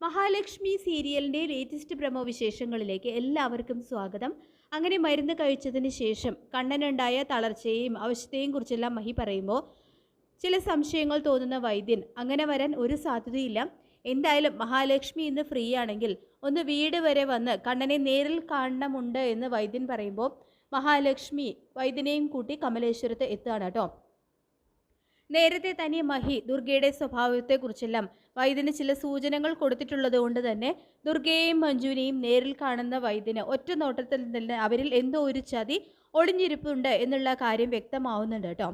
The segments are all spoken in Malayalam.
മഹാലക്ഷ്മി സീരിയലിൻ്റെ ലേറ്റസ്റ്റ് പ്രമോ വിശേഷങ്ങളിലേക്ക് എല്ലാവർക്കും സ്വാഗതം. അങ്ങനെ മരുന്ന് കഴിച്ചതിന് ശേഷം കണ്ണനുണ്ടായ തളർച്ചയെയും അവശതയെയും കുറിച്ചെല്ലാം മഹി പറയുമ്പോൾ ചില സംശയങ്ങൾ തോന്നുന്ന വൈദ്യൻ അങ്ങനെ വരാൻ ഒരു സാധ്യതയില്ല, എന്തായാലും മഹാലക്ഷ്മി ഇന്ന് ഫ്രീ ആണെങ്കിൽ ഒന്ന് വീട് വരെ വന്ന് കണ്ണനെ നേരിൽ കാണണമുണ്ട് എന്ന് വൈദ്യൻ പറയുമ്പോൾ മഹാലക്ഷ്മി വൈദ്യനെയും കൂട്ടി കമലേശ്വരത്ത് എത്തുകയാണ് കേട്ടോ. നേരത്തെ തന്നെ മഹി ദുർഗയുടെ സ്വഭാവത്തെക്കുറിച്ചെല്ലാം വൈദ്യന് ചില സൂചനകൾ കൊടുത്തിട്ടുള്ളത് കൊണ്ട് തന്നെ ദുർഗയെയും മഞ്ജുവിനെയും നേരിൽ കാണുന്ന വൈദ്യന് ഒറ്റ നോട്ടത്തിൽ തന്നെ അവരിൽ എന്തോ ഒരു ചതി ഒളിഞ്ഞിരിപ്പുണ്ട് എന്നുള്ള കാര്യം വ്യക്തമാവുന്നുണ്ട് കേട്ടോ.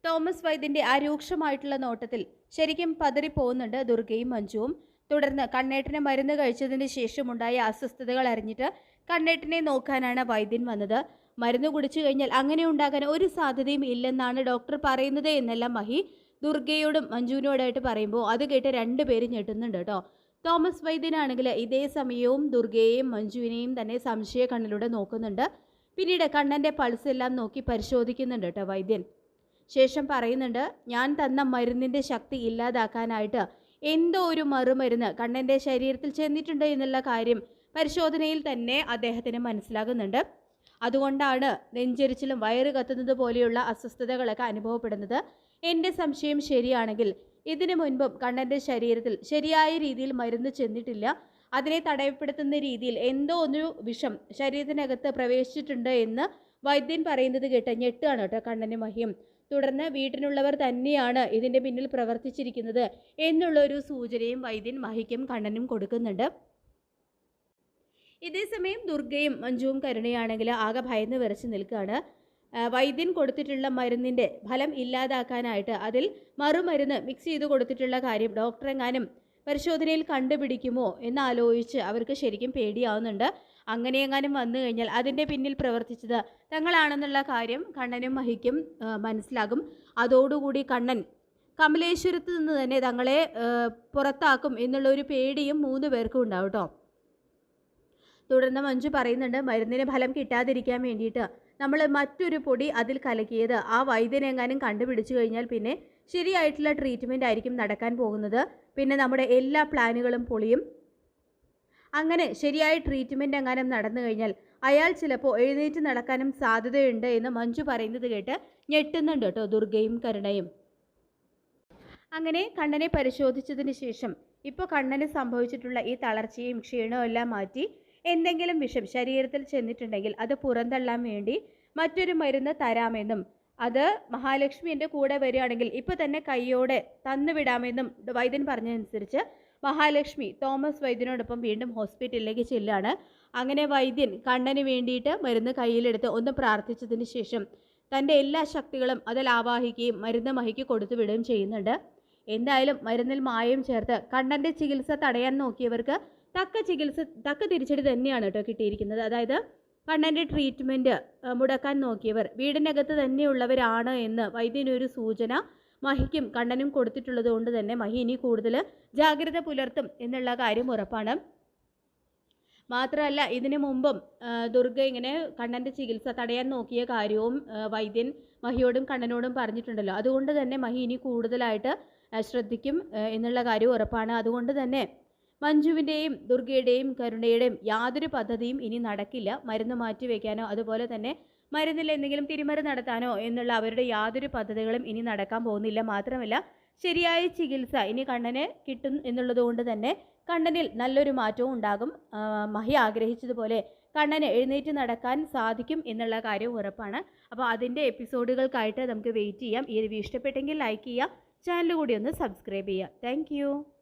തോമസ് വൈദ്യന്റെ ആ രൂക്ഷമായിട്ടുള്ള നോട്ടത്തിൽ ശരിക്കും പതറിപ്പോകുന്നുണ്ട് ദുർഗയും മഞ്ജുവും. തുടർന്ന് കണ്ണേട്ടനെ മരുന്ന് കഴിച്ചതിന് ശേഷമുണ്ടായ അസ്വസ്ഥതകൾ അറിഞ്ഞിട്ട് കണ്ണേട്ടനെ നോക്കാനാണ് വൈദ്യൻ വന്നത്. മരുന്ന് കുടിച്ചു കഴിഞ്ഞാൽ അങ്ങനെ ഉണ്ടാകാൻ ഒരു സാധ്യതയും ഇല്ലെന്നാണ് ഡോക്ടർ പറയുന്നത് എന്നെല്ലാം മഹി ദുർഗയോടും മഞ്ജുവിനോടായിട്ട് പറയുമ്പോൾ അത് കേട്ട് രണ്ടുപേരും ഞെട്ടുന്നുണ്ട് കേട്ടോ. തോമസ് വൈദ്യനാണെങ്കിൽ ഇതേ സമയവും ദുർഗയെയും മഞ്ജുവിനെയും തന്നെ സംശയ കണ്ണിലൂടെ നോക്കുന്നുണ്ട്. പിന്നീട് കണ്ണൻ്റെ പൾസ് എല്ലാം നോക്കി പരിശോധിക്കുന്നുണ്ട് കേട്ടോ വൈദ്യൻ. ശേഷം പറയുന്നുണ്ട്, ഞാൻ തന്ന മരുന്നിൻ്റെ ശക്തി ഇല്ലാതാക്കാനായിട്ട് എന്തോ ഒരു മറുമരുന്ന് കണ്ണൻ്റെ ശരീരത്തിൽ ചെന്നിട്ടുണ്ട് എന്നുള്ള കാര്യം പരിശോധനയിൽ തന്നെ അദ്ദേഹത്തിന് മനസ്സിലാകുന്നുണ്ട്. അതുകൊണ്ടാണ് നെഞ്ചരിച്ചിലും വയറ് കത്തുന്നത് പോലെയുള്ള അസ്വസ്ഥതകളൊക്കെ അനുഭവപ്പെടുന്നത്. എൻ്റെ സംശയം ശരിയാണെങ്കിൽ ഇതിനു മുൻപും കണ്ണൻ്റെ ശരീരത്തിൽ ശരിയായ രീതിയിൽ മരുന്ന് ചെന്നിട്ടില്ല. അതിനെ തടയപ്പെടുത്തുന്ന രീതിയിൽ എന്തോ ഒരു വിഷം ശരീരത്തിനകത്ത് പ്രവേശിച്ചിട്ടുണ്ട് എന്ന് വൈദ്യൻ പറയുന്നത് കേട്ട് ഞെട്ടുകയാണ് കേട്ടോ കണ്ണനും മഹിയും. തുടർന്ന് വീട്ടിലുള്ളവർ തന്നെയാണ് ഇതിൻ്റെ പിന്നിൽ പ്രവർത്തിച്ചിരിക്കുന്നത് എന്നുള്ളൊരു സൂചനയും വൈദ്യൻ മഹിക്കും കണ്ണനും കൊടുക്കുന്നുണ്ട്. ഇതേസമയം ദുർഗയും മഞ്ജുവും കരുണയാണെങ്കിൽ ആകെ ഭയന്ന് വിറച്ച് നിൽക്കുകയാണ്. വൈദ്യൻ കൊടുത്തിട്ടുള്ള മരുന്നിൻ്റെ ഫലം ഇല്ലാതാക്കാനായിട്ട് അതിൽ മറുമരുന്ന് മിക്സ് ചെയ്ത് കൊടുത്തിട്ടുള്ള കാര്യം ഡോക്ടർ എങ്ങാനും പരിശോധനയിൽ കണ്ടുപിടിക്കുമോ എന്നാലോചിച്ച് അവർക്ക് ശരിക്കും പേടിയാവുന്നുണ്ട്. അങ്ങനെയെങ്ങാനും വന്നു കഴിഞ്ഞാൽ അതിൻ്റെ പിന്നിൽ പ്രവർത്തിച്ചത് തങ്ങളാണെന്നുള്ള കാര്യം കണ്ണനും മഹിക്കും മനസ്സിലാകും. അതോടുകൂടി കണ്ണൻ കമലേശ്വരത്ത് നിന്ന് തന്നെ തങ്ങളെ പുറത്താക്കും എന്നുള്ളൊരു പേടിയും 3 പേർക്കും ഉണ്ടാവും കേട്ടോ. തുടർന്ന് മഞ്ജു പറയുന്നുണ്ട്, മരുന്നിന് ഫലം കിട്ടാതിരിക്കാൻ വേണ്ടിയിട്ട് നമ്മൾ മറ്റൊരു പൊടി അതിൽ കലക്കിയത് ആ വൈദ്യനെങ്ങാനും കണ്ടുപിടിച്ചു കഴിഞ്ഞാൽ പിന്നെ ശരിയായിട്ടുള്ള ട്രീറ്റ്മെൻറ്റ് ആയിരിക്കും നടക്കാൻ പോകുന്നത്. പിന്നെ നമ്മുടെ എല്ലാ പ്ലാനുകളും പൊളിയും. അങ്ങനെ ശരിയായ ട്രീറ്റ്മെൻറ്റ് എങ്ങാനും നടന്നു കഴിഞ്ഞാൽ അയാൾ ചിലപ്പോൾ എഴുന്നേറ്റ് നടക്കാനും സാധ്യതയുണ്ട് എന്ന് മഞ്ജു പറയുന്നത് കേട്ട് ഞെട്ടുന്നുണ്ട് കേട്ടോ ദുർഗയും കരുണയും. അങ്ങനെ കണ്ണനെ പരിശോധിച്ചതിന് ശേഷം ഇപ്പോൾ കണ്ണന് സംഭവിച്ചിട്ടുള്ള ഈ തളർച്ചയും ക്ഷീണവും എല്ലാം മാറ്റി എന്തെങ്കിലും വിഷം ശരീരത്തിൽ ചെന്നിട്ടുണ്ടെങ്കിൽ അത് പുറന്തള്ളാൻ വേണ്ടി മറ്റൊരു മരുന്ന് തരാമെന്നും അത് മഹാലക്ഷ്മി എൻ്റെ കൂടെ വരികയാണെങ്കിൽ ഇപ്പോൾ തന്നെ കൈയോടെ തന്നുവിടാമെന്നും വൈദ്യൻ പറഞ്ഞതനുസരിച്ച് മഹാലക്ഷ്മി തോമസ് വൈദ്യനോടൊപ്പം വീണ്ടും ഹോസ്പിറ്റലിലേക്ക് ചെല്ലുകയാണ്. അങ്ങനെ വൈദ്യൻ കണ്ണന് വേണ്ടിയിട്ട് മരുന്ന് കയ്യിലെടുത്ത് ഒന്ന് പ്രാർത്ഥിച്ചതിന് ശേഷം തൻ്റെ എല്ലാ ശക്തികളും അതിൽ ആവാഹിക്കുകയും മരുന്ന് മഹിക്ക് കൊടുത്തു വിടുകയും ചെയ്യുന്നുണ്ട്. എന്തായാലും മരുന്നിൽ മായം ചേർത്ത് കണ്ണൻ്റെ ചികിത്സ തടയാൻ നോക്കിയവർക്ക് തക്ക തിരിച്ചടി തന്നെയാണ് കേട്ടോ കിട്ടിയിരിക്കുന്നത്. അതായത് കണ്ണൻ്റെ ട്രീറ്റ്മെൻറ്റ് മുടക്കാൻ നോക്കിയവർ വീടിനകത്ത് തന്നെയുള്ളവരാണ് എന്ന് വൈദ്യനൊരു സൂചന മഹിക്കും കണ്ണനും കൊടുത്തിട്ടുള്ളത് കൊണ്ട് തന്നെ മഹി ഇനി കൂടുതൽ ജാഗ്രത പുലർത്തും എന്നുള്ള കാര്യം ഉറപ്പാണ്. മാത്രമല്ല ഇതിനു മുമ്പും ദുർഗ ഇങ്ങനെ കണ്ണൻ്റെ ചികിത്സ തടയാൻ നോക്കിയ കാര്യവും വൈദ്യൻ മഹിയോടും കണ്ണനോടും പറഞ്ഞിട്ടുണ്ടല്ലോ. അതുകൊണ്ട് തന്നെ മഹി ഇനി കൂടുതലായിട്ട് ശ്രദ്ധിക്കും എന്നുള്ള കാര്യം ഉറപ്പാണ്. അതുകൊണ്ട് തന്നെ മഞ്ജുവിൻ്റെയും ദുർഗയുടെയും കരുണയുടെയും യാതൊരു പദ്ധതിയും ഇനി നടക്കില്ല. മരുന്ന് മാറ്റി വയ്ക്കാനോ അതുപോലെ തന്നെ മരുന്നിൽ എന്തെങ്കിലും തിരിമറി നടത്താനോ എന്നുള്ള അവരുടെ യാതൊരു പദ്ധതികളും ഇനി നടക്കാൻ പോകുന്നില്ല. മാത്രമല്ല ശരിയായ ചികിത്സ ഇനി കണ്ണന് കിട്ടും എന്നുള്ളത് കൊണ്ട് തന്നെ കണ്ണനിൽ നല്ലൊരു മാറ്റവും ഉണ്ടാകും. മഹി ആഗ്രഹിച്ചതുപോലെ കണ്ണന് എഴുന്നേറ്റ് നടക്കാൻ സാധിക്കും എന്നുള്ള കാര്യം ഉറപ്പാണ്. അപ്പോൾ അതിൻ്റെ എപ്പിസോഡുകൾക്കായിട്ട് നമുക്ക് വെയിറ്റ് ചെയ്യാം. ഈ വീഡിയോ ഇഷ്ടപ്പെട്ടെങ്കിൽ ലൈക്ക് ചെയ്യുക, ചാനൽ കൂടി ഒന്ന് സബ്സ്ക്രൈബ് ചെയ്യുക. താങ്ക്